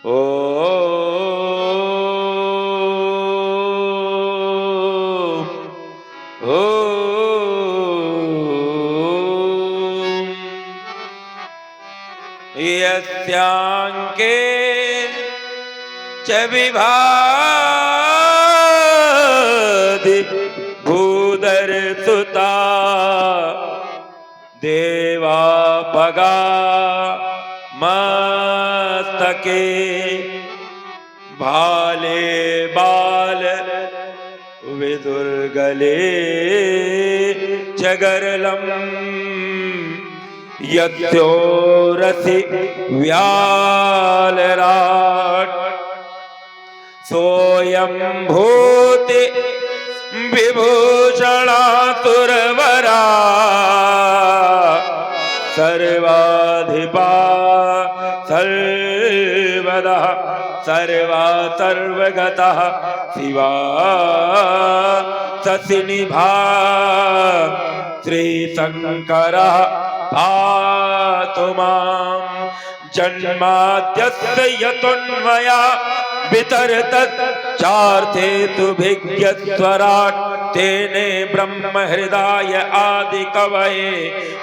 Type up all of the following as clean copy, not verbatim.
ओ यस्यांके च विभाति भूधरसुता देवापगा मस्तके भाले बाल विदुर्गले जगरलम यत्योरसि व्यालराट सोयं भूति विभूषणातुरवरा सर्वाधिपा सर्वदा सर्वा सर्वगतः शिवा ससिनिभा श्री शंकरः पातु मां जन्माद्यस्य यतोन्मया वितरतच्चार्थे तु भिज्ञस्वराट् तेने ब्रह्म हृदय आदि कवये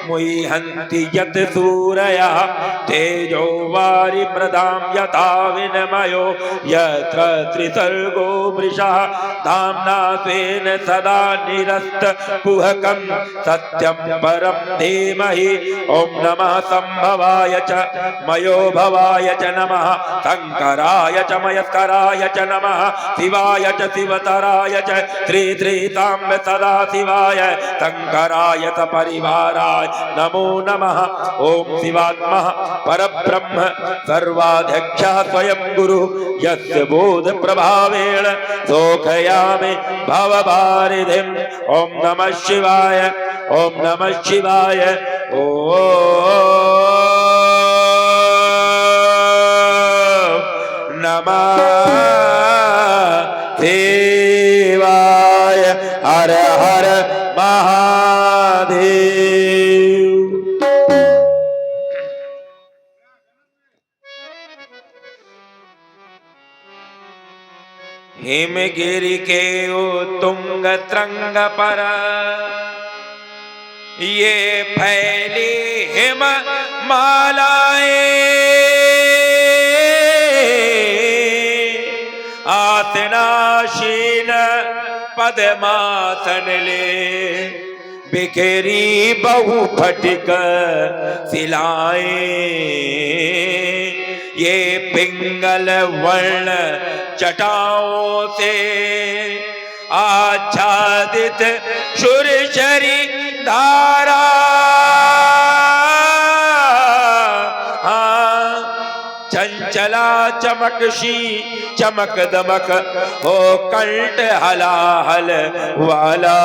मुह्यन्ति यत् सूरयः तेजो वारि प्रदां यथा विनिमयो यत्र त्रिसर्गो वृषः धाम्ना स्वेन सदा निरस्तकुहकं सत्यं परं धीमहि ॐ नमः संभवाय च मयो भवाय च नमः शंकराय च मयस्कराय च नमः शिवाय च शिवतराय च श्रीताम्ब सदा शिवाय शंकराय च परिवाराय नमो नमः। ओम शिवात्मा परब्रह्म सर्वाध्यक्षः स्वयं गुरु यस्य बोध प्रभावेण सोखयामि भवभारिधिं। ओम नमः शिवाय ओम नमः शिवाय ओ नमः शिवाय। हर हर महादेव। हिमगिरि के तुंग त्रंग पर ये फैली हिम मालाएं आसनाशीन पद्मासन ले बिखेरी बहु फटिक सिलाएं ये पिंगल वर्ण चटाओं से आच्छादित सुरशरी धारा चंचला चमकशी चमक दमक हो कंठ हलाहल वाला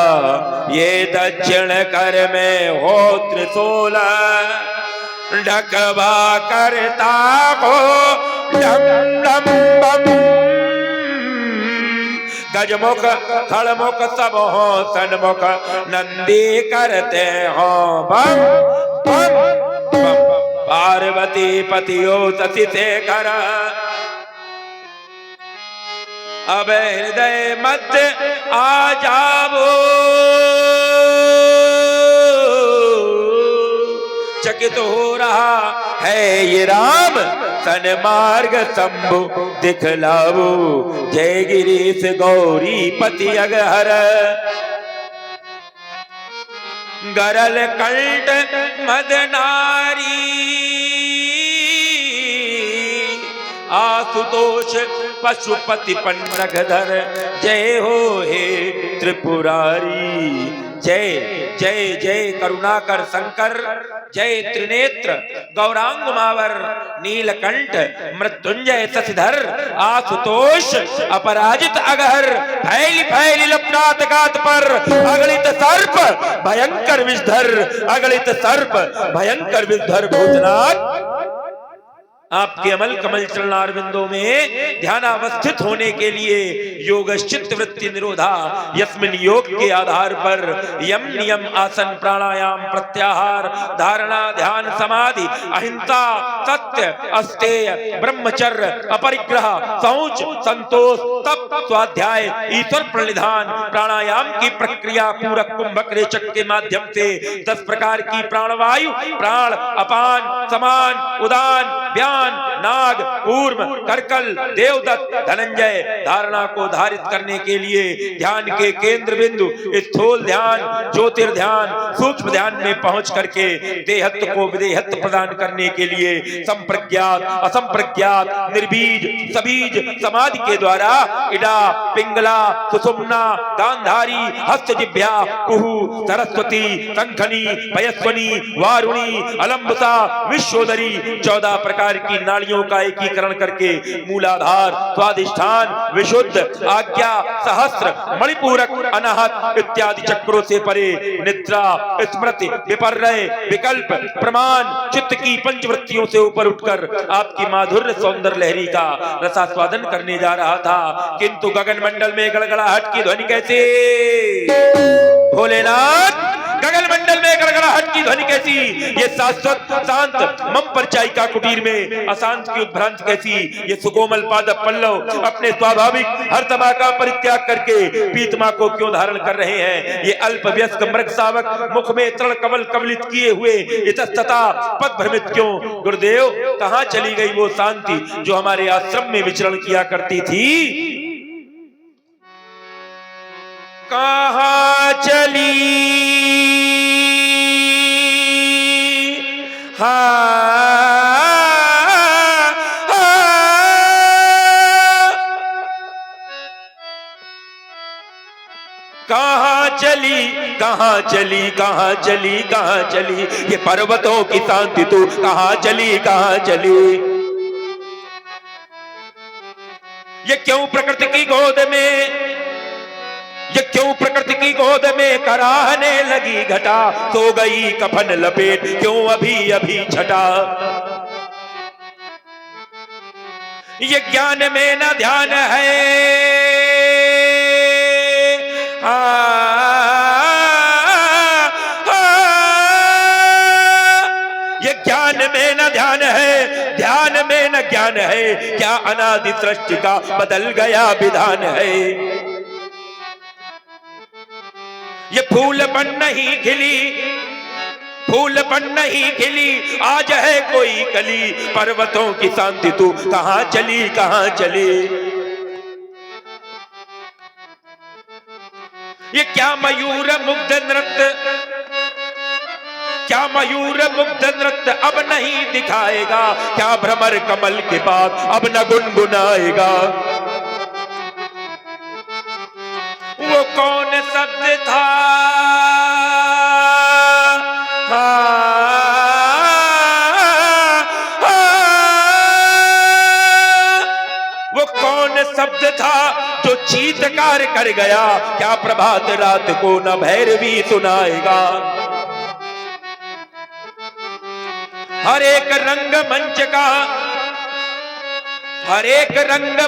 ये दक्षिण कर में हो त्रिशूल ढकवा करता हो डम डम बम गजमुख खड़मुख सब हो सन्मुख नंदी करते हो बम बम बम पार्वती पतियो सती शेखर अब हृदय मध्य आ जाओ चकित हो रहा है ये राम सन मार्ग शंभु दिखलाओ जय गिरीश गौरी पति अगहर गरल कंठ मदनारी आशुतोष पशुपति पन्नगधर जय हो हे त्रिपुरारी। जय जय जय करुणाकर शंकर जय त्रिनेत्र गौरांग मावर नीलकंठ मृत्युंजय शशिधर आशुतोष अपराजित अगहर फैली फैली लपनाथ गात पर अगलित सर्प भयंकर विषधर अगलित सर्प भयंकर विषधर भूतनाथ आपके अमल कमल चरणारविंदों में ध्यानावस्थित होने के लिए योगश्चित्त वृत्ति निरोधा यस्मिन योग के आधार पर यम नियम आसन प्राणायाम प्रत्याहार धारणा ध्यान समाधि अहिंसा सत्य अस्तेय ब्रह्मचर्य अपरिग्रह शौच संतोष तप स्वाध्याय ईश्वर प्रणिधान प्राणायाम की प्रक्रिया पूरक कुंभक रेचक के माध्यम से 10 प्रकार की प्राणवायु प्राण अपान समान उदान व्यान नाग कूर्म करकल देवदत्त धनंजय धारणा को धारित करने के लिए ध्यान के केंद्र बिंदु स्थूल ध्यान ज्योतिर्ध्यान सूक्ष्म ध्यान में पहुंच करके देहत्व को विदेहत्व प्रदान करने के लिए संप्रज्ञात असंप्रज्ञात निर्बीज सबीज समाधि के द्वारा इडा पिंगला सुषुम्ना गांधारी हस्तजिह्वा कुहू सरस्वती शंखनी पयस्वनी वारुणी अलंबसा विश्वोदरी 14 प्रकार की नाड़ियों का एकीकरण करके मूलाधार स्वादिष्ठान विशुद्ध आज्ञा सहस्त्र मणिपूरक अनाहत इत्यादि चक्रों से परे निद्रा स्मृति विपर्यय विकल्प प्रमाण चित्त की पंचवृत्तियों से ऊपर उठकर आपकी माधुर्य सौंदर्य लहरी का रसास्वादन करने जा रहा था, किंतु गगन मंडल में गड़गड़ाहट की ध्वनि कैसे? भोलेनाथ गगन मंडल में गड़गड़ाहट की ध्वनि कैसी? ये शाश्वत शांत मम परचाई का कुटीर में अशांत की उद्भ्रांति कैसी? ये सुकोमल पाद पल्लव अपने स्वाभाविक हरतमा का परित्याग करके पीतमा को क्यों धारण कर रहे हैं? ये अल्प व्यस्क मृग शावक मुख में तृण कवल कवलित किए हुए इतस्तता पद भ्रमित क्यों? गुरुदेव कहाँ चली गई वो शांति जो हमारे आश्रम में विचरण किया करती थी? कहाँ चली? कहाँ चली कहाँ चली कहाँ चली कहाँ चली ये पर्वतों की शांति तू कहाँ चली कहाँ चली? ये क्यों प्रकृति की गोद में ये क्यों प्रकृति की गोद में कराहने लगी घटा? सो गई कफन लपेट क्यों अभी अभी छटा? ये ज्ञान में न ध्यान है ये ज्ञान में न ध्यान है ध्यान में न ज्ञान है क्या अनादि सृष्टि का बदल गया विधान है? ये फूल बन नहीं खिली फूल बन नहीं खिली आज है कोई कली पर्वतों की शांति तू कहाँ चली कहाँ चली? ये क्या मयूर मुग्ध नृत्य क्या मयूर मुग्ध नृत्य अब नहीं दिखाएगा? क्या भ्रमर कमल के बाद अब न गुनगुनाएगा? वो कौन शब्द था वो कौन शब्द था जो चीत्कार कर गया? क्या प्रभात रात को न भैरवी सुनाएगा? हर एक रंग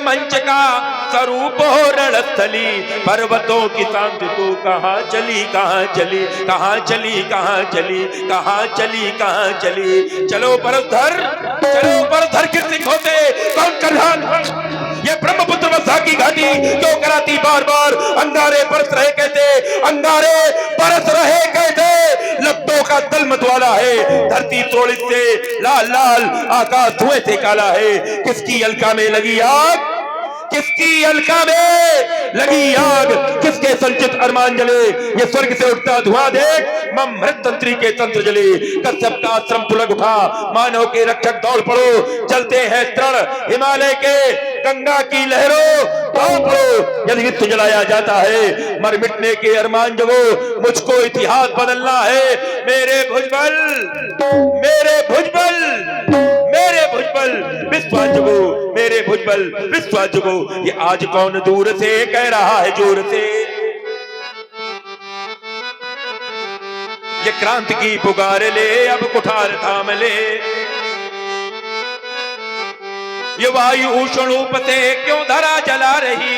मंच का स्वरूप हो रणस्थली पर्वतों की शांति तू कहाँ चली कहाँ चली कहाँ चली कहाँ चली कहाँ चली कहाँ चली? चलो परधर किस सिखों से कौन कल्याण ये ब्रह्मपुत्र वर्षा की घाटी क्यों कराती बार बार? अंगारे बरस रहे कहते लपटों का दल मतवाला है धरती त्रोड़ित से लाल लाल आकाश धुएं से काला है। किसकी अलका में लगी आग किसकी अलका में लगी आग किसके संचित अरमान जले? ये स्वर्ग से उठता धुआं देख मम मृत तंत्री के तंत्र जले। कश्यप का आश्रम पुलक उठा मानव के रक्षक दौड़ पड़ो चलते हैं तृण हिमालय के गंगा की लहरों दौड़ पड़ो। यदि वित्त जलाया जाता है मर मिटने के अरमान जगो मुझको इतिहास बदलना है। मेरे भुजबल विश्वास जगो मेरे भुजबल विश्वास जगो। ये आज कौन दूर से कह रहा है जोर से? ये क्रांति की पुकार ले अब कुठार थाम ले। ये वायु उष्ण रूप से क्यों धरा जला रही,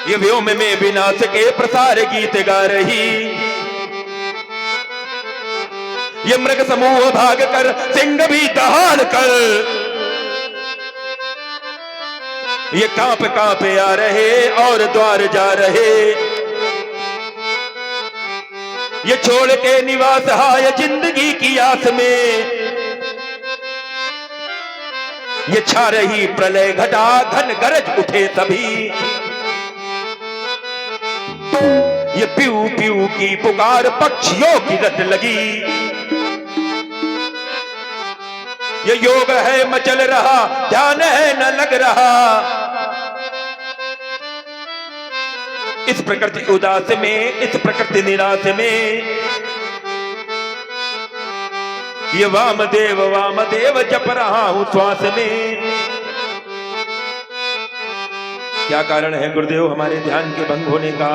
ये व्योम में विनाश के प्रसार गीत गा रही, ये मृग समूह भाग कर सिंह भी दहाड़ कर, ये कांप कांपे आ रहे और द्वार जा रहे, ये छोड़ के निवास हाय जिंदगी की आस में, ये छा रही प्रलय घटा घन गरज उठे सभी, ये पीऊ पीऊ की पुकार पक्षियों की रट लगी, ये योग है मचल रहा ध्यान है न लग रहा, इस प्रकृति उदास में इस प्रकृति निराश में, ये वामदेव जप रहा हूं श्वास में। क्या कारण है गुरुदेव हमारे ध्यान के भंग होने का?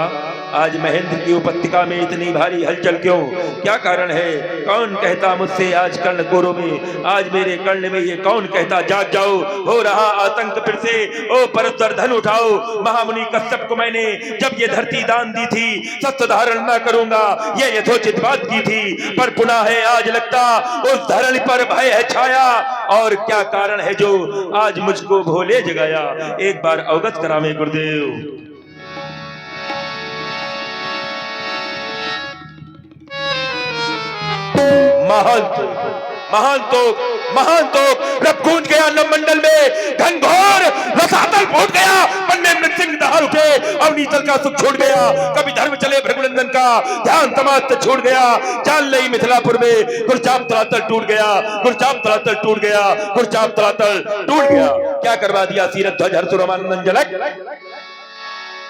आज महेंद्र की उपत्यका में इतनी भारी हलचल क्यों? क्या कारण है? कौन कहता मुझसे आज कर्ण कोरो में, आज मेरे कर्ण में, ये कौन कहता जाग जाओ, हो रहा आतंक फिर से, ओ परस्पर धन उठाओ। महामुनि कश्यप को मैंने जब ये धरती दान दी थी, सत्य धारण न करूंगा ये यथोचित बात की थी, पर पुनः है आज लगता उस धरणी पर भय है छाया। और क्या कारण है जो आज मुझको भोले जगाया? एक बार अवगत करावे गुरुदेव। महान तो रब गूंज गया नव मंडल में, घनघोर रसातल फूट गया, मन में मृत्युंजय दहाड़ उठे, अवनीतल का सुख छोड़ गया, कभी धर्म चले भृगुनंदन का ध्यान तमाम छोड़ गया, जान लई मिथिलापुर में गुरचाप तलातल टूट गया, गुरचाप तलातल टूट गया, गुरचाप तलातल टूट गया। क्या करवा दिया सीरत ध्वज हर्ष रमानंदन झलक।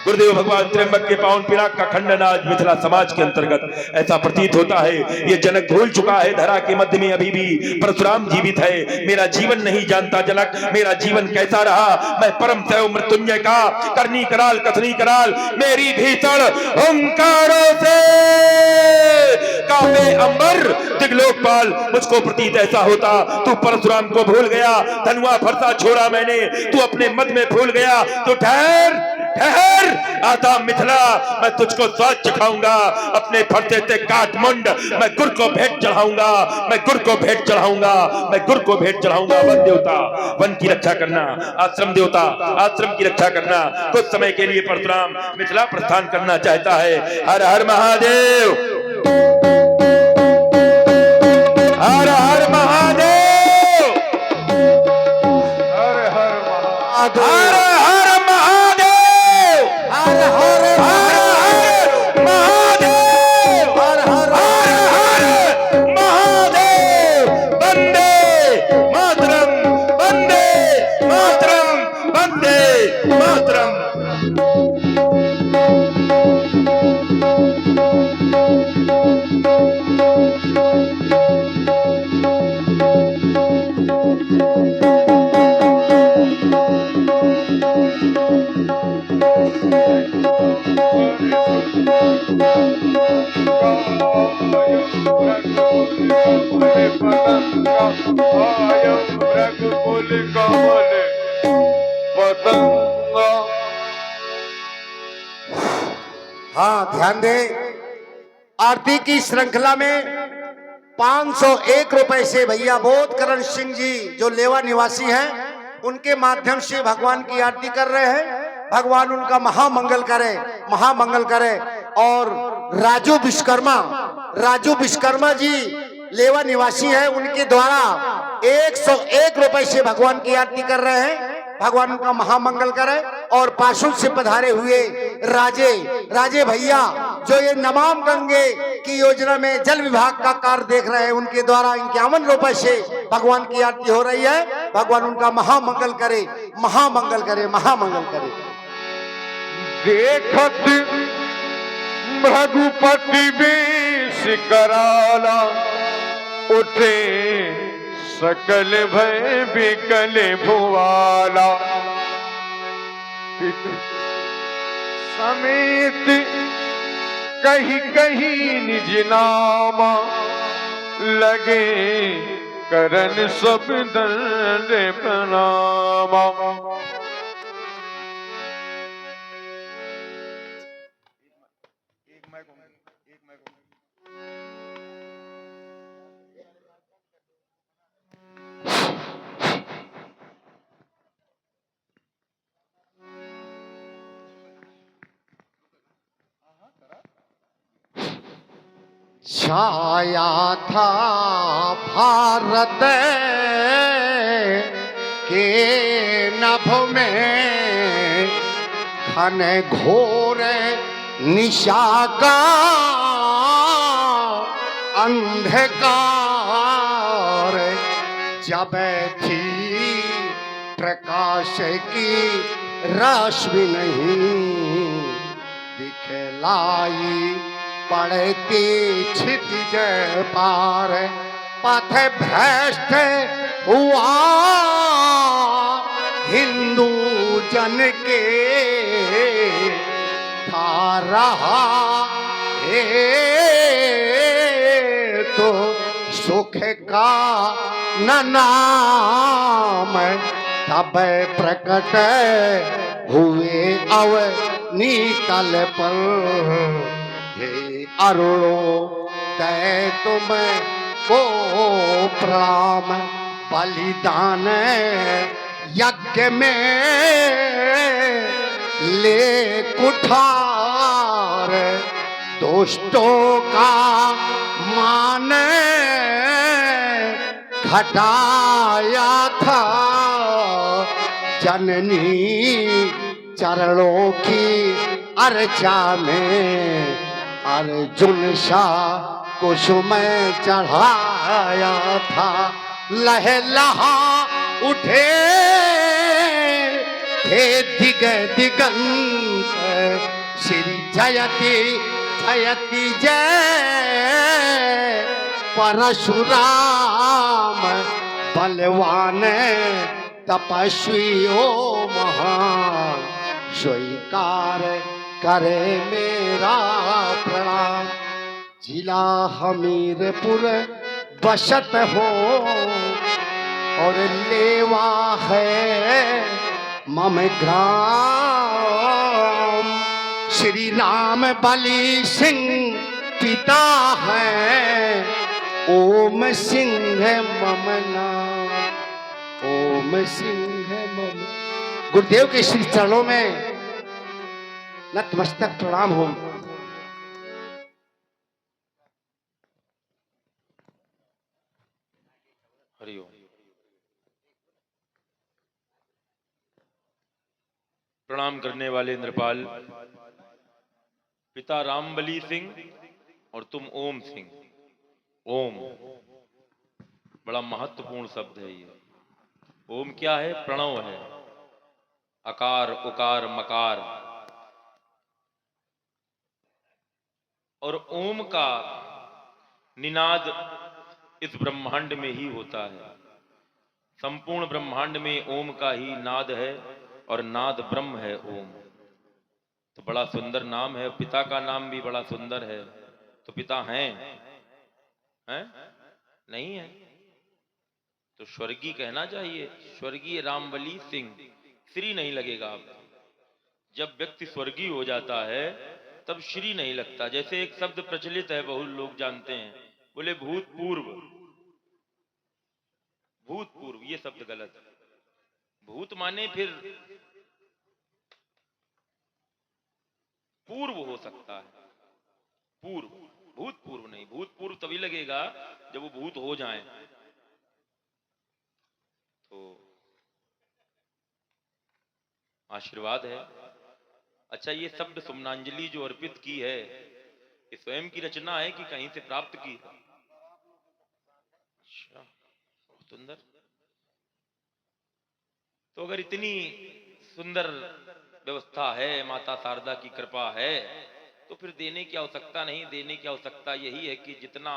गुरुदेव भगवान त्र्यंबक के पावन पिनाक का खंडन आज मिथिला समाज के अंतर्गत ऐसा प्रतीत होता है, ये जनक भूल चुका है धरा के मध्य में अभी भी परशुराम जीवित है। मेरा जीवन नहीं जानता जनक, मेरा जीवन कैसा रहा, मैं परम शैव मृत्युंजय का करनी कराल कथनी कराल, मेरी भीषण ओंकारों से कांपे अंबर दिग्लोकपाल। मुझको प्रतीत ऐसा होता तू परशुराम को भूल गया, धनुआ फरसा छोड़ा मैंने, तू अपने मत में भूल गया। तो ठहर ठहर आता मिथिला, मैं तुझको स्वाद चखाऊंगा, अपने फरते ते काटमुंड मैं गुर को भेंट चढ़ाऊंगा, मैं गुर को भेंट चढ़ाऊंगा, मैं गुर को भेंट चढ़ाऊंगा। वन देवता वन की रक्षा करना, आश्रम देवता आश्रम की रक्षा करना। कुछ समय के लिए परशुराम मिथिला प्रस्थान करना चाहता है। हर हर महादेव, हर हर महादेव, हर हर महादेव, हाँ ध्यान दे, आरती की श्रृंखला में 501 रुपए से भैया बोधकरण सिंह जी जो लेवा निवासी हैं, उनके माध्यम से भगवान की आरती कर रहे हैं। भगवान उनका महामंगल करे, महामंगल करे। और राजू विश्वकर्मा जी लेवा निवासी हैं, उनके द्वारा 101 रुपए से भगवान की आरती कर रहे हैं। भगवान उनका महामंगल करे। और पाशुल से पधारे हुए राजे भैया जो ये नमाम गंगे की योजना में जल विभाग का कार्य देख रहे हैं, उनके द्वारा 51 रुपए से भगवान की आरती हो रही है। भगवान उनका महामंगल करे, महामंगल करे, महामंगल करे। देखत भगुपति विष कराला, उठे सकल भय बिकल भुवाला। समेत कहीं कहीं निज नामा, लगे करन सब दंड प्रणाम। छाया था भारत के नभ में घन घोर निशा का अंधकार, जब थी प्रकाश की रश्मि नहीं दिखलाई पड़ती क्षितिज पार, पथ भ्रष्ट हुआ हिंदू जन के था रहा है तो सुख का न नाम, तब प्रकट हुए अवनीतल पर हे अरुणो तय तुम को प्रणाम, बलिदान यज्ञ में ले कुठार, दुष्टों का मान घटाया था, जननी चरणों की अर्चा में अर्जुन सा कुसुम चढ़ाया था। लहलहा उठे थे दिग दिगंत, श्री जयति जयति जय परशुराम, बलवान तपस्वी ओ महान, स्वीकार करे मेरा प्रणाम। जिला हमीरपुर बसत हो और लेवा है मम ग्राम, श्री राम बलि सिंह पिता है, ओम सिंह मम नाम, ओम सिंह मम। गुरुदेव के श्री चरणों में नतमस्तक प्रणाम हो। हरिओम। प्रणाम करने वाले नृपाल, पिता रामबली सिंह और तुम ओम सिंह। ओम बड़ा महत्वपूर्ण शब्द है ये। ओम क्या है? प्रणव है, अकार उकार मकार। और ओम का निनाद इस ब्रह्मांड में ही होता है। संपूर्ण ब्रह्मांड में ओम का ही नाद है और नाद ब्रह्म है ओम। तो बड़ा सुंदर नाम है। पिता का नाम भी बड़ा सुंदर है। तो पिता हैं? नहीं है तो स्वर्गीय कहना चाहिए, स्वर्गीय रामबली सिंह। श्री नहीं लगेगा आपको। जब व्यक्ति स्वर्गीय हो जाता है तब श्री नहीं लगता। जैसे एक शब्द प्रचलित है, बहुत लोग जानते हैं, बोले भूतपूर्व। भूतपूर्व ये शब्द गलत है। भूत माने फिर पूर्व हो सकता है, पूर्व। भूतपूर्व नहीं। भूतपूर्व तभी लगेगा जब वो भूत हो जाए। तो आशीर्वाद है। अच्छा, ये शब्द सुमनांजलि जो अर्पित की है, ये स्वयं की रचना है कि कहीं से प्राप्त की है? अच्छा, बहुत सुंदर। तो अगर इतनी सुंदर व्यवस्था है, माता शारदा की कृपा है, तो फिर देने की आवश्यकता नहीं। देने की आवश्यकता यही है कि जितना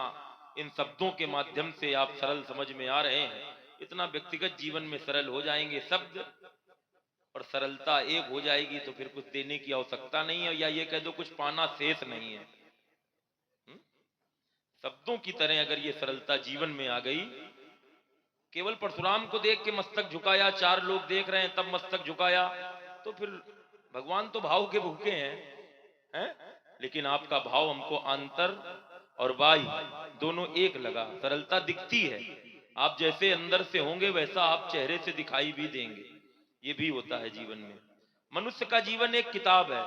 इन शब्दों के माध्यम से आप सरल समझ में आ रहे हैं, इतना व्यक्तिगत जीवन में सरल हो जाएंगे शब्द और सरलता एक हो जाएगी, तो फिर कुछ देने की आवश्यकता नहीं है। या ये कह दो कुछ पाना शेष नहीं है। शब्दों की तरह अगर ये सरलता जीवन में आ गई केवल परशुराम को देख के मस्तक झुकाया, 4 लोग देख रहे हैं तब मस्तक झुकाया, तो फिर भगवान तो भाव के भूखे हैं? लेकिन आपका भाव हमको आंतर और बाह्य दोनों एक लगा, सरलता दिखती है। आप जैसे अंदर से होंगे वैसा आप चेहरे से दिखाई भी देंगे। ये भी होता है जीवन में। मनुष्य का जीवन एक किताब है।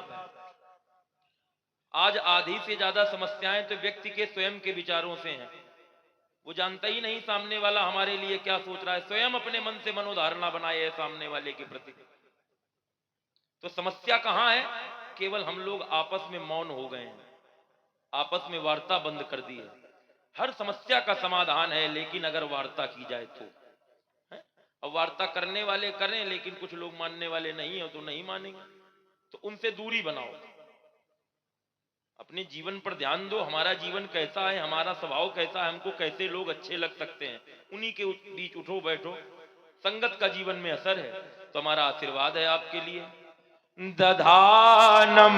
आज आधी से ज्यादा समस्याएं तो व्यक्ति के स्वयं के विचारों से हैं। वो जानता ही नहीं सामने वाला हमारे लिए क्या सोच रहा है, स्वयं अपने मन से मनोधारणा बनाए है सामने वाले के प्रति। तो समस्या कहां है? केवल हम लोग आपस में मौन हो गए हैं, आपस में वार्ता बंद कर दी है। हर समस्या का समाधान है, लेकिन अगर वार्ता की जाए तो है? अब वार्ता करने वाले करें, लेकिन कुछ लोग मानने वाले नहीं है तो नहीं मानेंगे, तो उनसे दूरी बनाओ। अपने जीवन पर ध्यान दो, हमारा जीवन कैसा है, हमारा स्वभाव कैसा है, हमको कैसे लोग अच्छे लग सकते हैं, उन्हीं के बीच उठो बैठो। संगत का जीवन में असर है, तो हमारा आशीर्वाद है आपके लिए। दधानम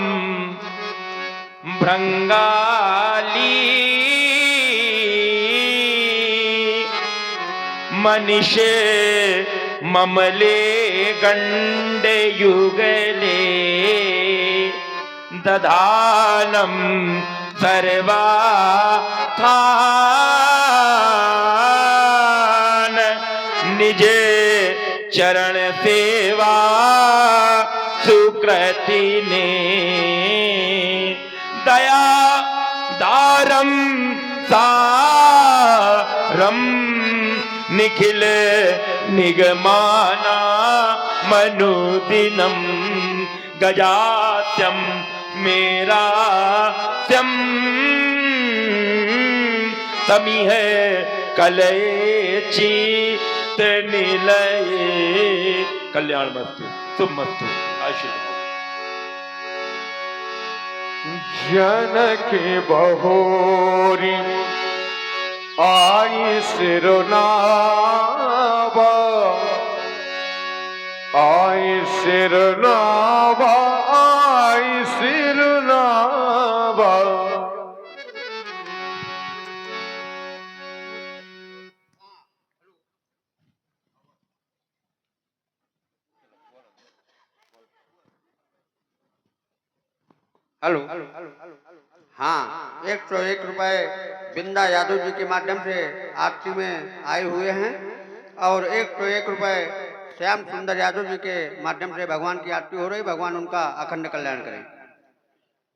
भृंगाली मनीषे ममले गंडे युगले दधानम सर्वा थान निजे चरण सेवा सुकृति ने दया दारम सारम निखिल निगमाना मनुदिनम गजात्यम मेरा त्यम तमी है कलये चित निलये। कल्याण मस्तु, शुभ मस्तु, आशीर्वाद। जनकी बहोरी आई सिरनावा, आई सिरनावा, आई सिरनावा। हेलो, हाँ, 101 रुपए बिंदा यादव जी के माध्यम से आरती में आए हुए हैं और 101 रुपए श्याम सुंदर यादव जी के माध्यम से भगवान की आरती हो रही। भगवान उनका अखंड कल्याण करें।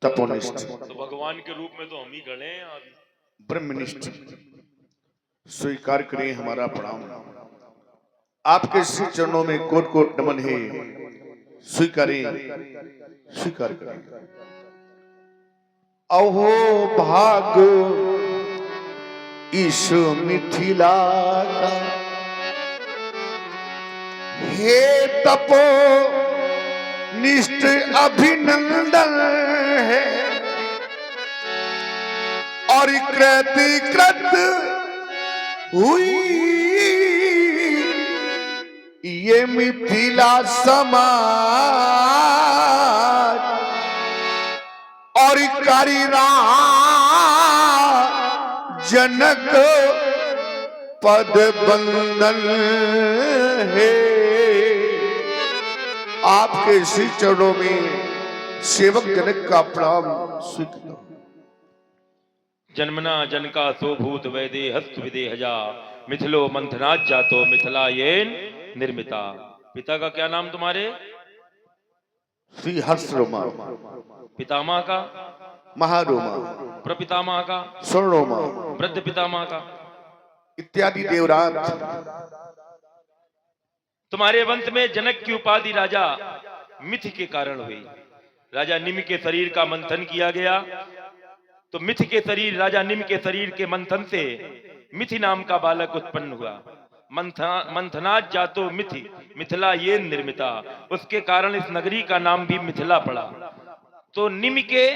तपोनिष्ठ तो भगवान के रूप में तो हम ही खड़े हैं आज। ब्रह्मनिष्ठ स्वीकार करें हमारा प्रणाम। आपके श्री चरणों में कोट कोट नमन है। स्वीकारें, स्वीकार करें। अहो भाग इस मिथिला का, हे तपो निष्ठ अभिनंदन है और कृतिकृत हुई ये मिथिला समाज और करी जनक पद बंदन है। आपके श्री चरणों में सेवक जनक का प्रणाम स्वीकार। जन्मना जनका सोभूत वैदे हस्त विदेहजा मिथिलो मंथनाज जातो मिथिलायेन निर्मिता। पिता का क्या नाम तुम्हारे? श्री हर्ष रोमा। पितामह का? महारोमा। प्रपितामह का? स्वर्णोमा। वृद्ध पितामह का? इत्यादि देवराज। तुम्हारे वंश में जनक की उपाधि राजा मिथि के कारण हुई। राजा निमि के शरीर का मंथन किया गया तो मिथि के शरीर, राजा निमि के शरीर के मंथन से मिथि नाम का बालक उत्पन्न हुआ। मंथनाज जातो मिथि मिथिला ये निर्मिता, उसके कारण इस नगरी का नाम भी मिथिला पड़ा। तो निमि के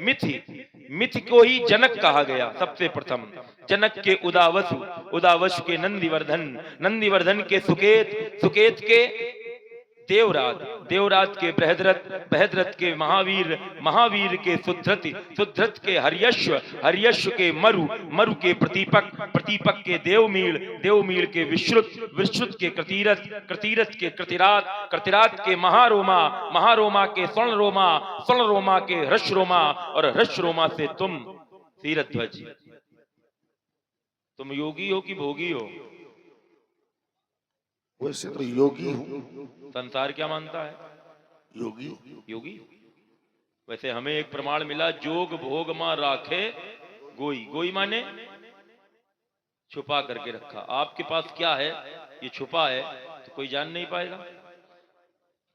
मिथि को ही जनक कहा गया। सबसे प्रथम जनक के उदावसु, उदावसु के नंदीवर्धन, नंदीवर्धन के सुकेत, सुकेत के देवराज, देवराज के बृहद्रथ, बृहद्रथ के महावीर, महावीर के सुध्रत, सुध्रत के हर्यश्व, हर्यश्व के मरु, मरु के प्रतीपक, प्रतीपक के देवमील, देवमील के विश्रुत, विश्रुत के कृतिरथ, कृतिरथ के कृतिरात, कृतिरात के महारोमा, महारोमा के स्वर्णरोमा, स्वर्णरोमा के हर्षरोमा, और हर्षरोमा से तुम तीरध्वज। तुम योगी हो कि भोगी हो? वैसे तो योगी हूँ। संसार क्या मानता है? योगी। योगी। वैसे हमें एक प्रमाण मिला, जोग भोग मां राखे गोई। गोई माने छुपा करके रखा। आपके पास क्या है ये छुपा है तो कोई जान नहीं पाएगा।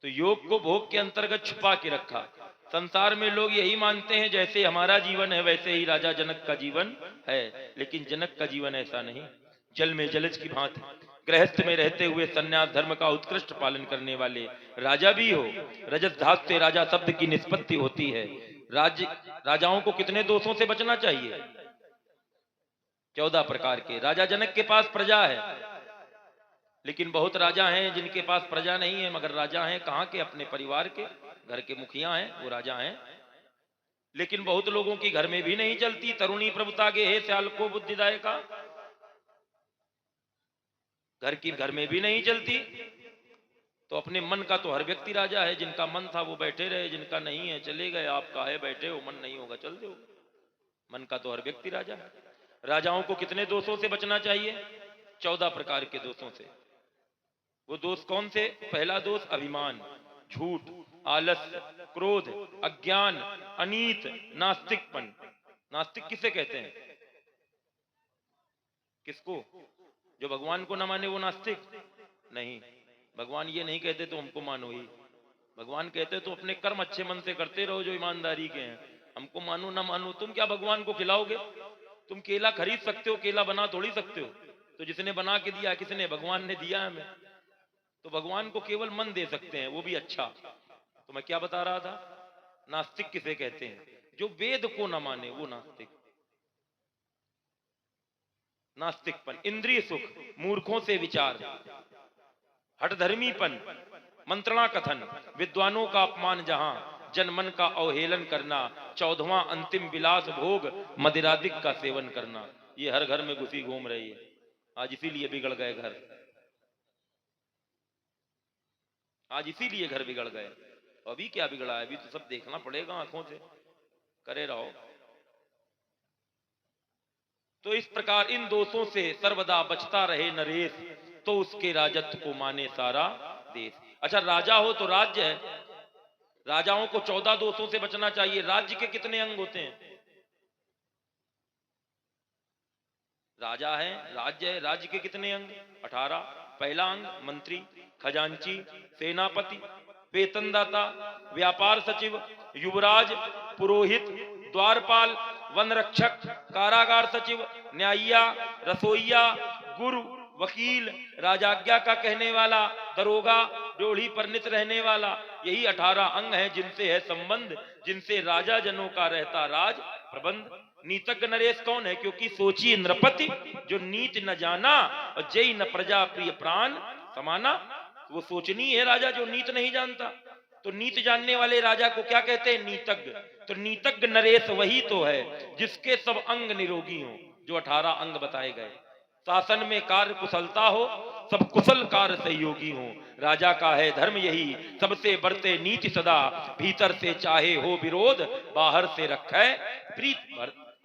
तो योग को भोग के अंतर्गत छुपा के रखा। संसार में लोग यही मानते हैं जैसे हमारा जीवन है वैसे ही राजा जनक का जीवन है, लेकिन जनक का जीवन ऐसा नहीं। जल में जलज की भांति गृहस्थ में रहते हुए संन्यास धर्म का उत्कृष्ट पालन करने वाले राजा भी हो। रजत धातु से राजा शब्द की निष्पत्ति होती है। राजाओं को कितने दोषों से बचना चाहिए? 14 प्रकार के। राजा जनक के पास प्रजा है, लेकिन बहुत राजा हैं जिनके पास प्रजा नहीं है, मगर राजा हैं कहाँ के? अपने परिवार के, घर के मुखिया हैं, वो राजा हैं। लेकिन बहुत लोगों की घर में भी नहीं चलती तरुणी प्रभुता के हे श्याल को बुद्धिदायका। घर में भी नहीं चलती। तो अपने मन का तो हर व्यक्ति राजा है। जिनका मन था वो बैठे रहे, जिनका नहीं है चले गए। आपका है बैठे हो, मन नहीं होगा चल दो। मन का तो हर व्यक्ति राजा है। राजाओं को कितने दोषों से बचना चाहिए? 14 प्रकार के दोषों से। वो दोष कौन से? पहला दोष अभिमान, झूठ, आलस्य, क्रोध, अज्ञान, अनीत, नास्तिकपन। नास्तिक किसे कहते हैं? किसको? जो भगवान को न माने वो नास्तिक नहीं। भगवान ये नहीं कहते तो हमको मानो ही। भगवान कहते तो अपने कर्म अच्छे मन से करते रहो जो ईमानदारी के हैं। हमको मानो ना मानो, तुम क्या भगवान को खिलाओगे? तुम केला खरीद सकते हो, केला बना थोड़ी सकते हो। तो जिसने बना के दिया किसने? भगवान ने दिया हमें। तो भगवान को केवल मन दे सकते हैं, वो भी अच्छा। तो मैं क्या बता रहा था? नास्तिक किसे कहते हैं? जो वेद को न माने वो नास्तिक। नास्तिकपन, इंद्रिय सुख, मूर्खों से विचार, हठधर्मीपन, मंत्रणा कथन, विद्वानों का अपमान, जहां जनमन का अवहेलन करना, 14वां अंतिम विलास भोग, मदिरादिक का सेवन करना। ये हर घर में घुसी घूम रही है आज, इसीलिए बिगड़ गए घर। आज इसीलिए घर बिगड़ गए। अभी क्या बिगड़ा है? अभी तो सब देखना पड़ेगा आंखों से। करे रहो। तो इस प्रकार इन दोषों से सर्वदा बचता रहे नरेश, तो उसके राजत्व को माने सारा देश। अच्छा, राजा हो तो राज्य है। राजाओं को 14 दोषों से बचना चाहिए। राज्य के कितने अंग होते हैं? राजा है, राज्य है, राज्य के कितने अंग? 18। पहला अंग मंत्री, खजांची, सेनापति, वेतनदाता, व्यापार सचिव, युवराज, पुरोहित, द्वारपाल, वन रक्षक, कारागार सचिव, न्यायिया, रसोईया, गुरु, वकील, राजाज्ञा का कहने वाला, दरोगा, ड्योढ़ी पर नित रहने वाला। यही 18 अंग हैं जिनसे है संबंध, जिनसे राजा जनों का रहता राज प्रबंध। नीतज्ञ नरेश कौन है? क्योंकि सोचिए नृपति, जो नीत न जाना और जय न प्रजा प्रिय प्राण समाना। वो सोचनी है राजा जो नीत नहीं जानता। तो नीत जानने वाले राजा को क्या कहते हैं? नीतज्ञ। तो नीतज्ञ नरेश वही तो है जिसके सब अंग निरोगी हों, जो 18 अंग बताए गए। शासन में कार्य कुशलता हो, सब कुशल कार्य सहयोगी हो। राजा का है धर्म यही, सबसे बढ़ते नीति सदा। भीतर से चाहे हो विरोध, बाहर से रखे प्रीत।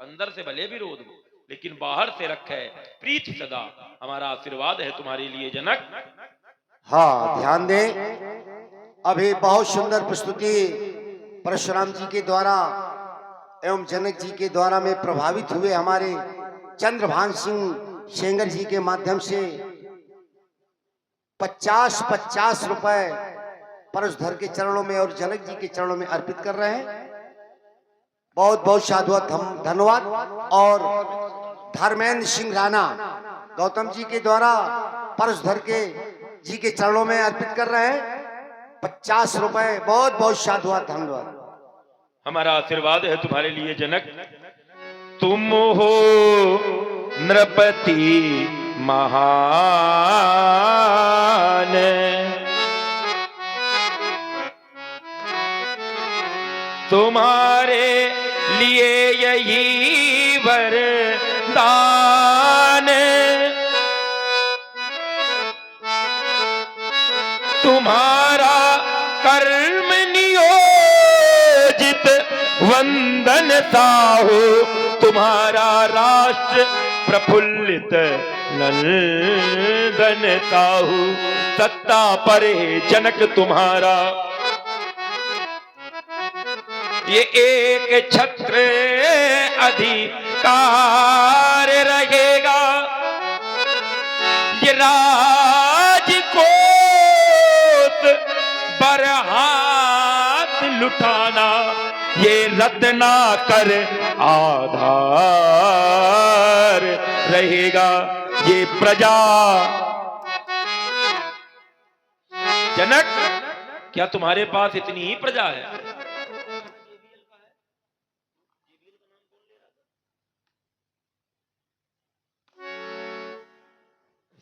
अंदर से भले विरोध हो, लेकिन बाहर से रखे प्रीति सदा। हमारा आशीर्वाद है तुम्हारे लिए जनक। हाँ, ध्यान दें। अभी बहुत सुंदर प्रस्तुति परशुराम जी के द्वारा एवं जनक जी के द्वारा में प्रभावित हुए हमारे चंद्रभान सिंह सेंगर जी के माध्यम से 50-50 रुपए परशुधर के चरणों में और जनक जी के चरणों में अर्पित कर रहे हैं। बहुत बहुत साधुवाद, धन्यवाद। और धर्मेंद्र सिंह राणा गौतम जी के द्वारा परशुधर के जी के चरणों में अर्पित कर रहे हैं 50 रुपए। बहुत बहुत साधुवाद, धन्यवाद। हमारा आशीर्वाद है तुम्हारे लिए जनक। तुम हो नृपति महान, तुम्हारे लिए यही वरदान, तुम्हारा कर्म नियोजित वंदन साहो, तुम्हारा राष्ट्र प्रफुल्लित नंदन साहू, सत्ता परे जनक तुम्हारा ये एक छत्र अधिकार रहेगा, ये राजकोट बरहात लुटाना, ये रत्नाकर आधार रहेगा, ये प्रजा। जनक, क्या तुम्हारे पास इतनी ही प्रजा है?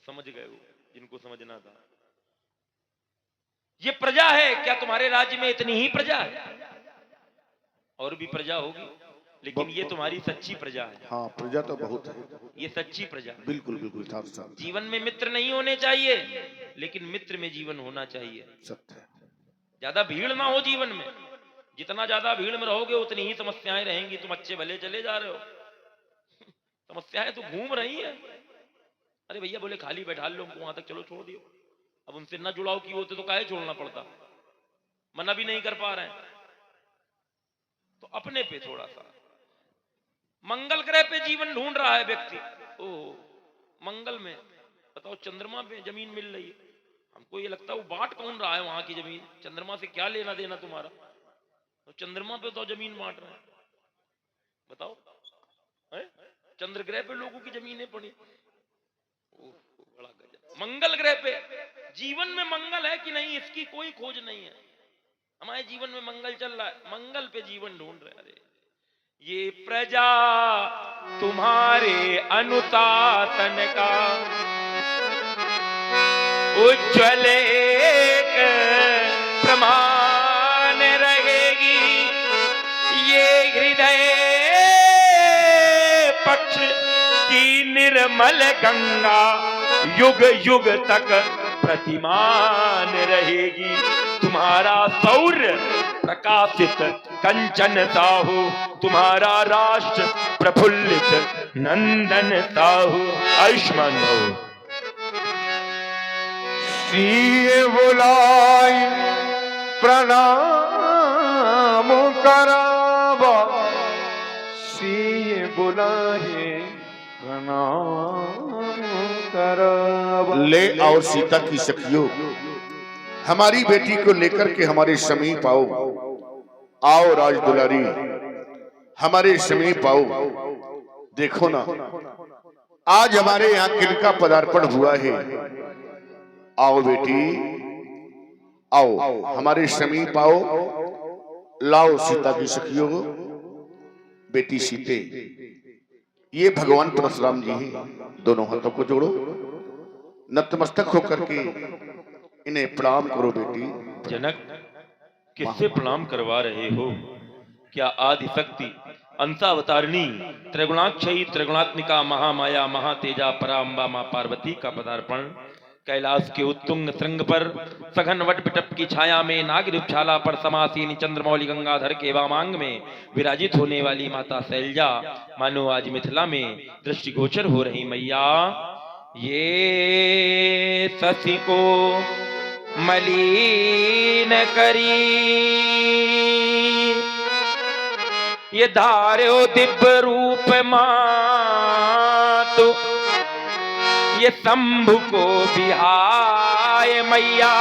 समझ गए वो जिनको समझना था। ये प्रजा है, क्या तुम्हारे राज्य में इतनी ही प्रजा है? और भी प्रजा होगी, लेकिन ये तुम्हारी सच्ची प्रजा है। हाँ, प्रजा तो बहुत है, ये सच्ची प्रजा है। बिल्कुल बिल्कुल साफ साफ। जीवन में मित्र नहीं होने चाहिए, लेकिन मित्र में जीवन होना चाहिए। सत्य है। ज्यादा भीड़ ना हो जीवन में, जितना ज्यादा भीड़ में रहोगे उतनी ही समस्याएं रहेंगी। तुम अच्छे भले चले जा रहे हो, समस्याएं तो घूम रही है। अरे भैया बोले खाली बैठा लो, वहां तक चलो छोड़ दियो। अब उनसे ना जुड़ाव की होते तो काहे छोड़ना पड़ता, मना भी नहीं कर पा रहे हैं। तो अपने पे थोड़ा सा, मंगल ग्रह पे जीवन ढूंढ रहा है व्यक्ति। ओ मंगल में बताओ, चंद्रमा पे जमीन मिल रही है, हमको ये लगता है वो बांट कौन रहा है वहां की जमीन? चंद्रमा से क्या लेना देना तुम्हारा? तो चंद्रमा पे तो जमीन बांट रहे हैं, बताओ है? चंद्र ग्रह पे लोगों की जमीनें पड़ी। बड़ा गजब। मंगल ग्रह पे जीवन में मंगल है कि नहीं, इसकी कोई खोज नहीं है। हमारे जीवन में मंगल चल रहा है, मंगल पे जीवन ढूंढ रहे। अरे ये प्रजा तुम्हारे अनुशासन का उज्ज्वल एक प्रमाण रहेगी। ये हृदय पक्ष की निर्मल गंगा युग युग तक प्रतिमान रहेगी। तुम्हारा सौर्य प्रकाशित कंचन साहू, तुम्हारा राष्ट्र प्रफुल्लित नंदन साहू। आयुष्मान भव। सिए बुलाई प्रणाम करावा, सिए बुलाए प्रणाम करावा। ले और सीता की सखियों, हमारी बेटी को लेकर के हमारे समीप आओ। आओ राज दुलारी, हमारे समीप आओ। देखो ना, आज हमारे यहाँ किनका पदार्पण हुआ है। आओ बेटी, आओ हमारे समीप आओ। लाओ सीता की सखियों, बेटी सीते, ये भगवान परशुराम जी हैं। दोनों हाथों को जोड़ो, नतमस्तक होकर के इन्हें प्रणाम करो। बेटी जनक, किससे प्रणाम करवा रहे हो? क्या आदि शक्ति अंशावतारिणी त्रिगुणाक्षयी त्रिगुणात्मिका महामाया महातेजा पराम्बा मां पार्वती का पदार्पण कैलाश के उत्तुंग श्रृंग पर सघन वट पिटप की छाया में नागरूपशाला पर समासीन चंद्रमौली गंगाधर के वामांग में विराजित होने वाली माता शैलजा मानो आज मिथिला में दृष्टिगोचर हो रही मैया। ये शशि को मलिन करी, ये धार्यो दिव्य रूप मातु, ये शंभु को बिहाय मैया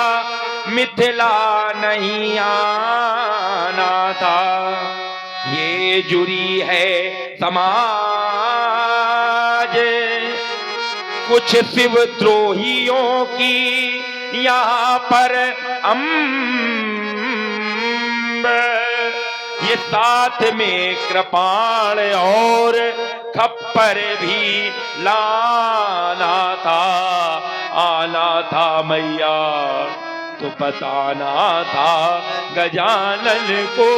मिथिला नहीं आना था। ये जुरी है समाज कुछ शिव द्रोहियों की, यहाँ पर ये साथ में कृपाण और खप्पर भी लाना था, आना था मैया तो बताना था गजानन को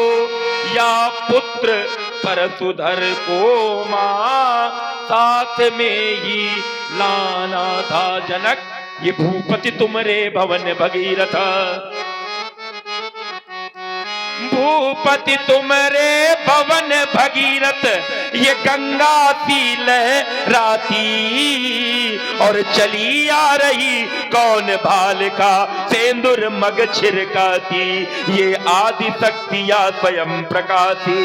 या पुत्र परशुधर को मां साथ में ही लाना था जनक। ये भूपति तुमरे भवन भगीरथ, भूपति तुमरे भवन भगीरथ, ये गंगा सी लहराती और चली आ रही कौन भालिका सेंदूर मग छिड़काती। ये आदि शक्ति या स्वयं प्रकाशी,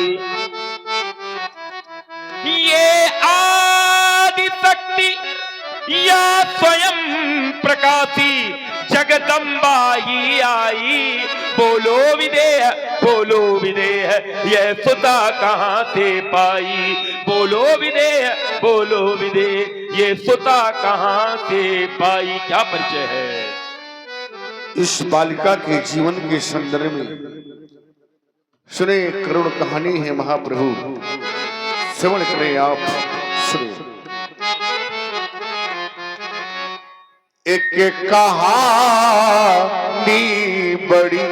ये आदि शक्ति या स्वयं प्रकाशी जगदम्बा ही आई। बोलो विदेह, बोलो विदेह, यह सुता कहां से पाई। बोलो विदेह, बोलो विदेह, ये सुता कहां से पाई। क्या परिचय है इस बालिका के जीवन के संदर्भ में सुने, करुण कहानी है महाप्रभु, श्रवण करें आप, सुने। एक कहानी बड़ी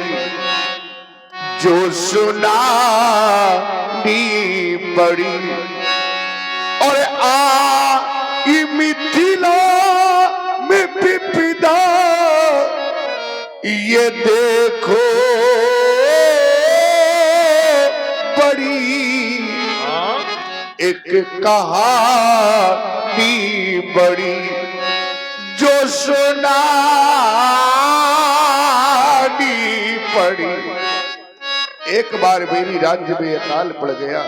जो सुनानी पड़ी, और आई मिथिला में विपदा, ये देखो बड़ी एक कहानी बड़ी जो सुनानी पड़ी। एक बार मेरी राज्य में अकाल पड़ गया।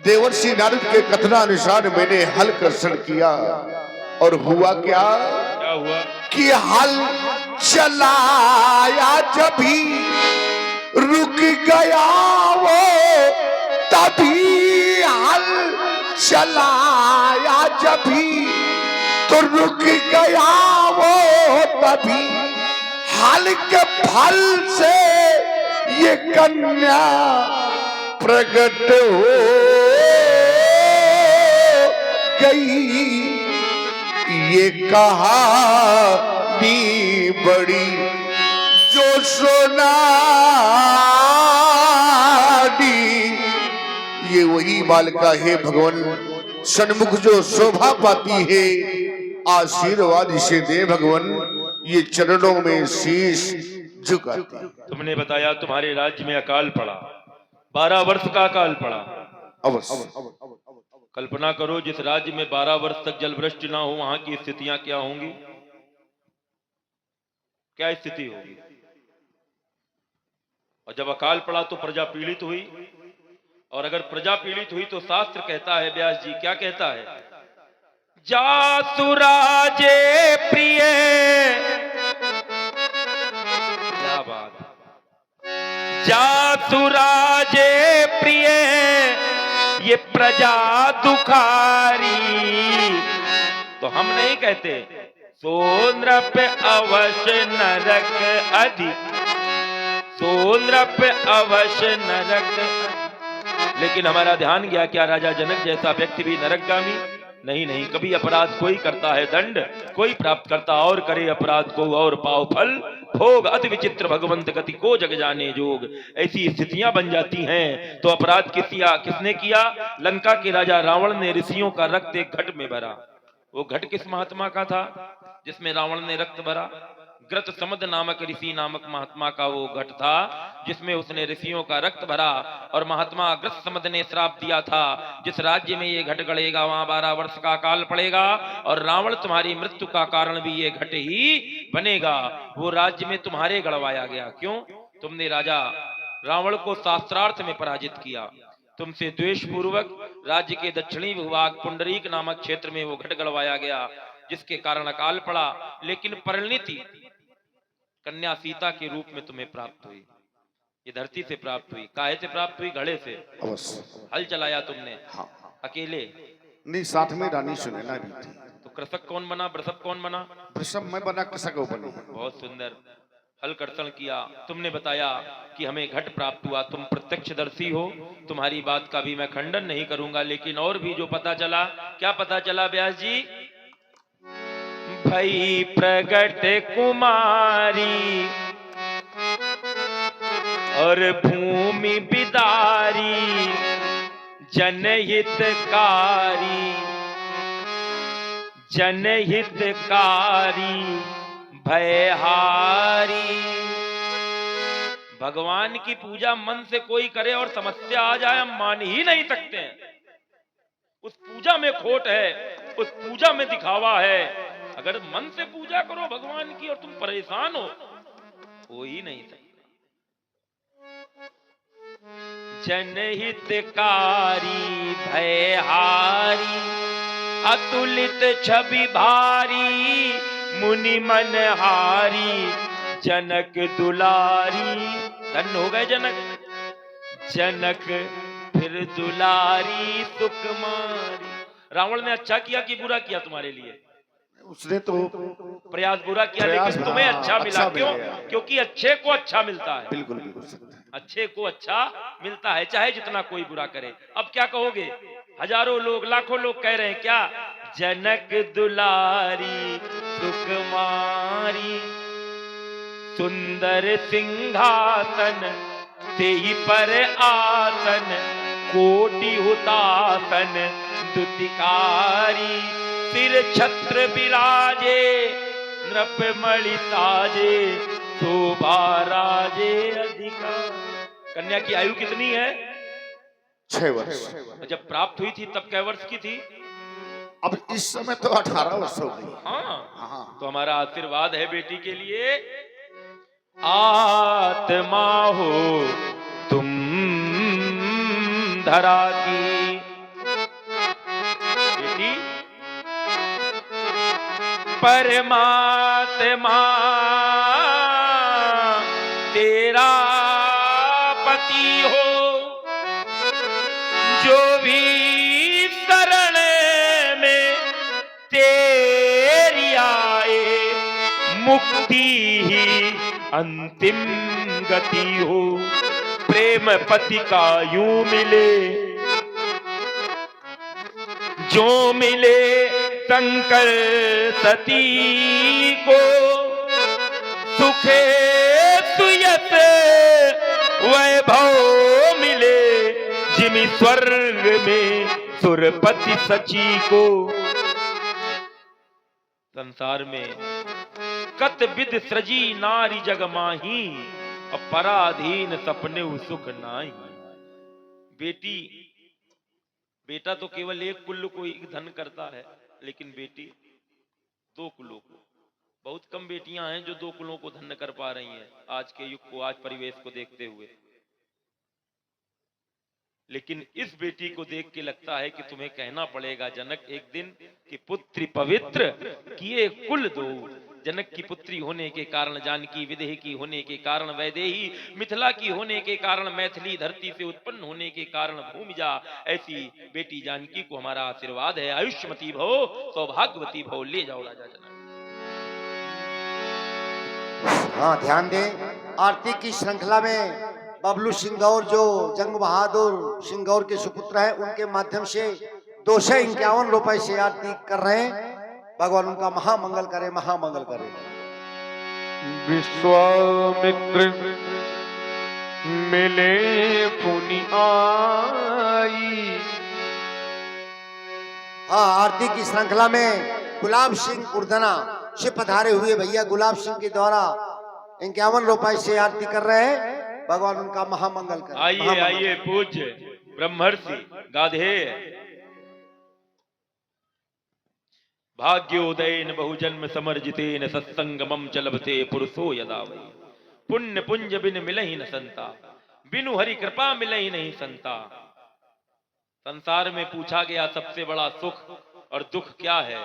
देवर्षि नारद के कथनानुसार मैंने हल कर्षण किया, और हुआ क्या? क्या हुआ? कि हल चलाया जब भी रुक गया वो, तभी हल चलाया जब भी तो रुक गया वो, तभी हल के फल से ये कन्या प्रकट हो गई। ये कहानी बड़ी जो सुनानी, ये वही बालिका है भगवान सन्मुख जो शोभा पाती है। आशीर्वाद इसे दे भगवान, ये चरणों में शीश झुकाती। तुमने बताया तुम्हारे राज्य में अकाल पड़ा, 12 वर्ष का अकाल पड़ा। अवश्य कल्पना करो जिस राज्य में 12 वर्ष तक जलवृष्टि ना हो, वहां की स्थितियां क्या होंगी, क्या स्थिति होगी। और जब अकाल पड़ा तो प्रजा पीड़ित हुई, और अगर प्रजा पीड़ित हुई तो शास्त्र कहता है, व्यास जी क्या कहता है, जासुराजे प्रिय, क्या बात, जासुराजे प्रिय ये प्रजा दुखारी। तो हम नहीं कहते सो नृप अवश्य नरक अधिक, सो नृप अवश्य नरक। लेकिन हमारा ध्यान गया क्या राजा जनक जैसा व्यक्ति भी नरकगामी नहीं, नहीं। कभी अपराध कोई करता है दंड, कोई प्राप्त करता और करे अपराध को और पाओ फल भोग। अति विचित्र भगवंत गति को जग जाने जोग। ऐसी स्थितियां बन जाती हैं। तो अपराध किसने किया? लंका के राजा रावण ने ऋषियों का रक्त एक घट में भरा। वो घट किस महात्मा का था जिसमें रावण ने रक्त भरा? ग्रत समद नामक ऋषि नामक महात्मा का वो घट था जिसमें उसने ऋषियों का रक्त भरा। और महात्मा ग्रत समद ने श्राप दिया था, जिस राज्य में ये घट गड़ेगा वहां 12 वर्ष का काल पड़ेगा, और रावण तुम्हारी मृत्यु का कारण भी ये घट ही बनेगा। वो राज्य में तुम्हारे गड़वाया गया। क्यों? तुमने राजा रावण को शास्त्रार्थ में पराजित किया। तुमसे द्वेष पूर्वक राज्य के दक्षिणी भूभाग पुंडरीक नामक क्षेत्र में वो घट गड़वाया गया, जिसके कारण अकाल पड़ा। लेकिन परिणति कन्या सीता के रूप में तुम्हें प्राप्त हुई। ये धरती से प्राप्त हुई। काहे से प्राप्त हुई? घड़े से। हल चलाया तुमने। हाँ। अकेले नहीं, साथ में रानी सुनैना भी थी। तो कृषक कौन बना? वृषभ कौन बना? वृषभ मैं बना, कृषक बनी। बहुत सुंदर हल कर्षण किया। तुमने बताया कि हमें घट प्राप्त हुआ। तुम प्रत्यक्षदर्शी हो, तुम्हारी बात का भी मैं खंडन नहीं करूंगा। लेकिन और भी जो पता चला, क्या पता चला व्यास जी? भई प्रगट कुमारी और भूमि बिदारी जनहितकारी, जनहितकारी भयहारी। भगवान की पूजा मन से कोई करे और समस्या आ जाए, हम मान ही नहीं सकते हैं। उस पूजा में खोट है, उस पूजा में दिखावा है। अगर मन से पूजा करो भगवान की और तुम परेशान हो ही नहीं सकते। जनहितकारी भयहारी, अतुलित छवि भारी, मुनि मनहारी, जनक दुलारी। धन्य हो गए जनक, जनक फिर दुलारी सुकुमारी। रावण ने अच्छा किया कि बुरा किया तुम्हारे लिए? उसने तो प्रयास बुरा किया, लेकिन तुम्हें अच्छा मिला। क्यों? क्योंकि अच्छे को अच्छा मिलता है। बिल्कुल बिल्कुल अच्छे को अच्छा मिलता है, चाहे जितना कोई बुरा करे। अब क्या कहोगे? हजारों लोग, लाखों लोग कह रहे हैं क्या? जनक दुलारी सुकुमारी, सुंदर सिंहासन तेहि पर आसन, कोटि हुतासन दुतिकारी, सिर छत्र विराजे नृप मणि ताजे, शोभा राजे अधिकार। कन्या की आयु कितनी है? 6 वर्ष। जब प्राप्त हुई थी तब कै वर्ष की थी? अब इस समय तो 18 वर्ष हो गई। हाँ, तो हमारा आशीर्वाद है बेटी के लिए। आत्मा हो तुम धरा की, बेटी परमात्मा तेरा पति हो, जो भी शरण में तेरी आए, मुक्ति ही अंतिम गति हो। प्रेम पति का यूं मिले, जो मिले शंकर सती को, सुखे सुयत वैभव मिले, जिमि स्वर्ग में सुरपति सची को। संसार में कत विद सृजी नारी जग माही, अपराधीन सपने सुख नाही। बेटी, बेटा तो केवल एक कुल को ही धन करता है, लेकिन बेटी 2 कुलों को। बहुत कम बेटियां हैं जो 2 कुलों को धन्य कर पा रही हैं आज के युग को, आज परिवेश को देखते हुए। लेकिन इस बेटी को देख के लगता है कि तुम्हें कहना पड़ेगा जनक एक दिन कि पुत्री पवित्र किए कुल दो। जनक की पुत्री होने के कारण जानकी, विदेह की होने के कारण वैदेही, मिथिला की होने के कारण मैथिली, धरती से उत्पन्न होने के कारण भूमिजा। ऐसी बेटी जानकी को हमारा आशीर्वाद है। आयुष्मती भव, सौभाग्यवती भव। ले जाओ राजा जनक। हाँ, ध्यान दें, आरती की श्रृंखला में बबलू सिंह गौर जो जंग बहादुर सिंह गौर के सुपुत्र हैं, उनके माध्यम से 251 रुपए से आरती कर रहे हैं। भगवान उनका महामंगल करे, महामंगल करे। विश्वामित्र मिले पुनि आई। हाँ, आरती की श्रृंखला में गुलाब सिंह उर्दना से पधारे हुए भैया गुलाब सिंह के द्वारा 51 रुपए से आरती कर रहे हैं। भगवान उनका महामंगल करे। आइए आइए पूज्य ब्रह्मर्षि गाधेय भाग्योदयन बहुजन्म समर्जितेन सत्संगमम चलबते पुरुषो यदा वै। पुण्य पुंज बिन मिलहि न संता, बिनु हरि कृपा मिलहि नहीं संता। संसार में पूछा गया सबसे बड़ा सुख और दुख क्या है?